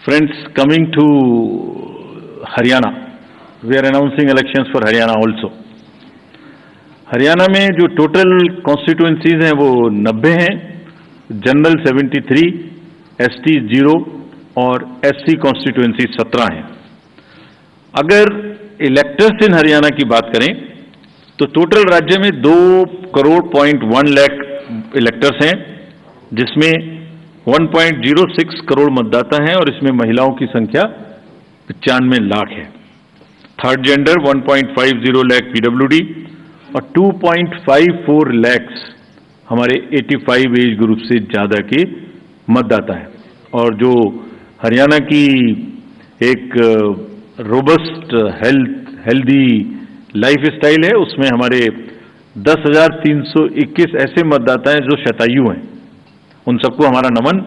Friends, coming to Haryana, we are announcing elections for Haryana also. Haryana में जो total constituencies हैं वो 90 हैं, जनरल 73, एसटी 0 और एससी कॉन्स्टिट्यूएंसी 17 हैं। अगर इलेक्टर्स इन हरियाणा की बात करें तो टोटल राज्य में 2.1 लाख इलेक्टर्स हैं, जिसमें 1.06 करोड़ मतदाता हैं और इसमें महिलाओं की संख्या 95 लाख है। थर्ड जेंडर 1.50 लाख पीडब्ल्यूडी और 2.54 लाख हमारे 85 एज ग्रुप से ज्यादा के मतदाता हैं। और जो हरियाणा की एक रोबस्ट हेल्दी लाइफ स्टाइल है, उसमें हमारे 10,321 ऐसे मतदाता हैं जो शतायु हैं। उन सबको हमारा नमन,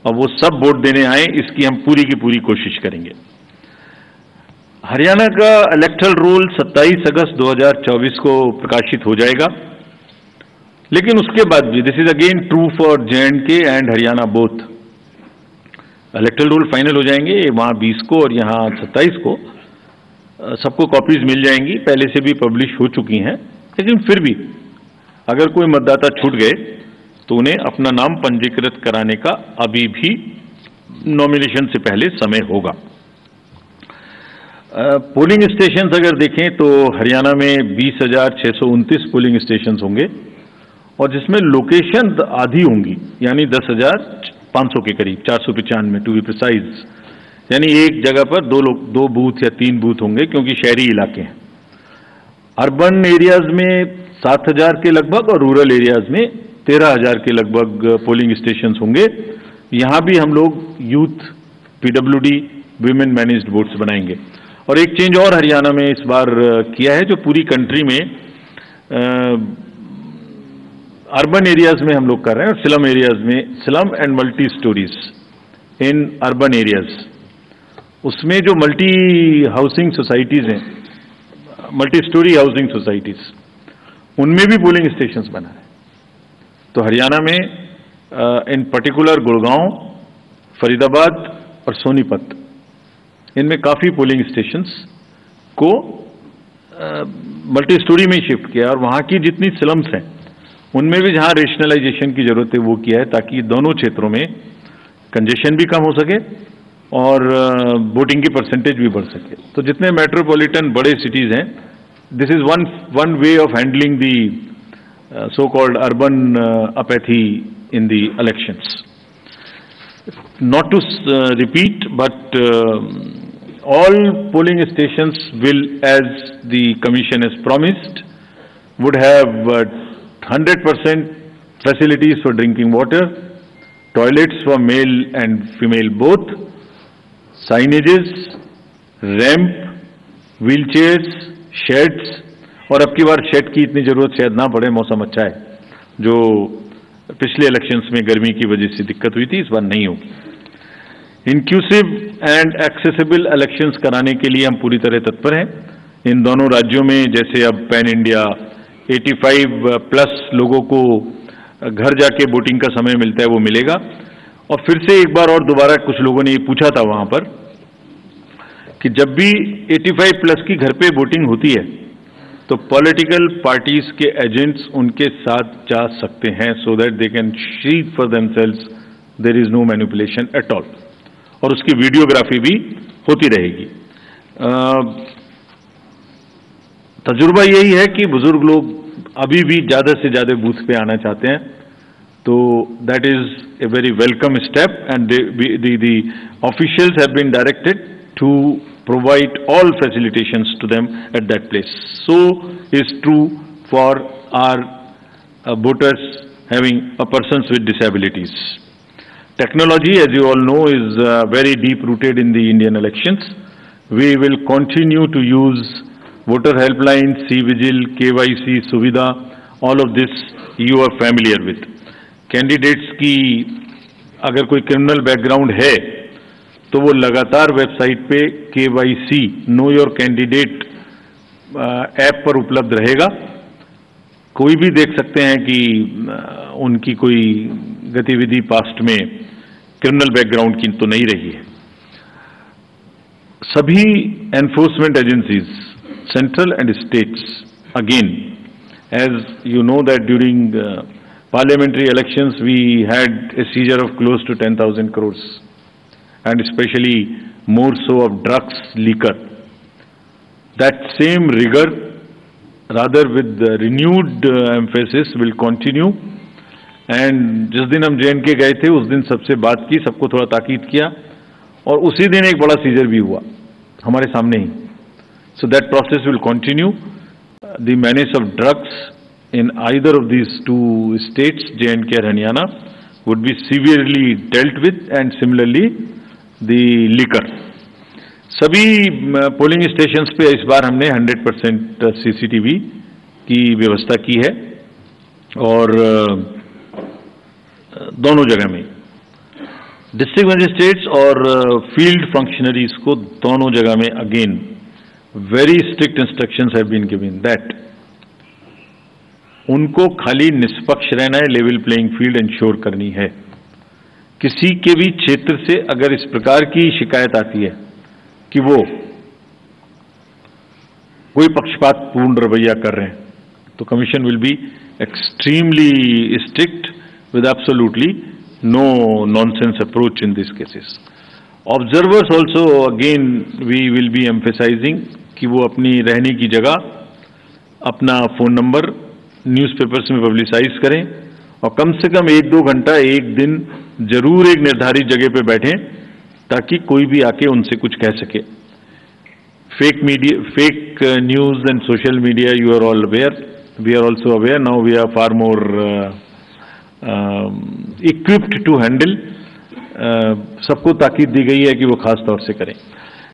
और वो सब वोट देने आए, इसकी हम पूरी की पूरी कोशिश करेंगे। हरियाणा का इलेक्टरल रोल 27 अगस्त 2024 को प्रकाशित हो जाएगा, लेकिन उसके बाद भी this is again true for J&K and Haryana both. Electoral roll final हो जाएंगे वहां 20 को और यहां 27 को। सबको कॉपीज मिल जाएंगी, पहले से भी पब्लिश हो चुकी हैं, लेकिन फिर भी अगर कोई मतदाता छूट गए तो उन्हें अपना नाम पंजीकृत कराने का अभी भी नॉमिनेशन से पहले समय होगा। पोलिंग स्टेशंस अगर देखें तो हरियाणा में 20,629 पोलिंग स्टेशंस होंगे और जिसमें लोकेशन आधी होंगी, यानी 10,500 के करीब, 495 टू बी प्रिसाइज। यानी एक जगह पर दो बूथ या 3 बूथ होंगे, क्योंकि शहरी इलाके हैं। अर्बन एरियाज में 7,000 के लगभग और रूरल एरियाज में 13,000 के लगभग पोलिंग स्टेशंस होंगे। यहां भी हम लोग youth, PWD, women managed votes बनाएंगे। और एक चेंज और हरियाणा में इस बार किया है, जो पूरी कंट्री में अर्बन एरियाज में हम लोग कर रहे हैं और स्लम एरियाज में, slum and multi stories in urban areas, उसमें जो मल्टी हाउसिंग सोसाइटीज हैं, मल्टी स्टोरी हाउसिंग सोसाइटीज, उनमें भी पोलिंग स्टेशंस बना है। तो हरियाणा में इन पर्टिकुलर गुड़गांव, फरीदाबाद और सोनीपत, इनमें काफी पोलिंग स्टेशंस को मल्टी स्टोरी में शिफ्ट किया और वहां की जितनी स्लम्स हैं उनमें भी जहां रेशनलाइजेशन की जरूरत है वो किया है, ताकि दोनों क्षेत्रों में कंजेशन भी कम हो सके और वोटिंग की परसेंटेज भी बढ़ सके। तो जितने मेट्रोपॉलिटन बड़े सिटीज हैं, this is one way of handling the so-called urban apathy in the elections. Not to repeat, but all polling stations will, as the Commission has promised, would have 100% facilities for drinking water, toilets for male and female both, signages, ramp, wheelchairs, sheds, और अब की बार shade की इतनी जरूरत शायद ना पड़े, मौसम अच्छा है। जो पिछले इलेक्शंस में गर्मी की वजह से दिक्कत हुई थी, इस बार नहीं होगी। इंक्लूसिव एंड एक्सेसिबल इलेक्शंस कराने के लिए हम पूरी तरह तत्पर हैं। इन दोनों राज्यों में जैसे अब पैन इंडिया 85+ लोगों को घर जाके वोटिंग का समय मिलता है, वो मिलेगा। और फिर से एक बार और दोबारा कुछ लोगों ने ये पूछा था वहां पर कि जब भी 85+ की घर पे वोटिंग होती है तो पॉलिटिकल पार्टीज के एजेंट्स उनके साथ जा सकते हैं, so that they can see for themselves there is no manipulation at all, और उसकी वीडियोग्राफी भी होती रहेगी। तजुर्बा यही है कि बुजुर्ग लोग अभी भी ज्यादा से ज्यादा बूथ पे आना चाहते हैं, तो that is a very welcome step and the officials have been directed to provide all facilitations to them at that place. So is true for our voters having persons with disabilities. Technology, as you all know, is very deep rooted in the Indian elections. We will continue to use voter helpline, C-Vigil, KYC, Suvidha, all of this you are familiar with. Candidates की अगर कोई criminal background है तो वो लगातार website पे KYC know your candidate app पर उपलब्ध रहेगा। कोई भी देख सकते हैं कि उनकी कोई गतिविधि पास्ट में क्रिमिनल बैकग्राउंड की तो नहीं रही है। सभी enforcement agencies, central and states, again, as you know that during parliamentary elections we had a seizure of close to 10,000 crores, and especially more so of drugs, liquor. That same rigor, rather with renewed emphasis, will continue. And जिस दिन हम JNK गए थे उस दिन सबसे बात की, सबको थोड़ा ताकीद किया, और उसी दिन एक बड़ा सीजर भी हुआ हमारे सामने ही. So that process will continue. The menace of drugs in either of these two states, J&K and Haryana, would be severely dealt with, and similarly the liquor. सभी पोलिंग स्टेशंस पे इस बार हमने 100% CCTV की व्यवस्था की है, और दोनों जगह में डिस्ट्रिक्ट मजिस्ट्रेट्स और फील्ड फंक्शनरीज को दोनों जगह में again very strict instructions have been given that उनको खाली निष्पक्ष रहना है, लेवल प्लेइंग फील्ड इंश्योर करनी है. किसी के भी क्षेत्र से अगर इस प्रकार की शिकायत आती है कि वो कोई पक्षपातपूर्ण रवैया कर रहे हैं, तो commission will be extremely strict with absolutely no nonsense approach in these cases. Observers also, again, we will be emphasizing कि वो अपनी रहने की जगह, अपना फ़ोन नंबर न्यूज़पेपर्स में पब्लिसाइज करें, और कम से कम 1-2 घंटा एक दिन जरूर एक निर्धारित जगह पे बैठें, ताकि कोई भी आके उनसे कुछ कह सके. Fake media, fake news and social media, you are all aware, we are also aware, now we are far more equipped to handle. सबको ताकीद दी गई है कि वो खास तौर से करें.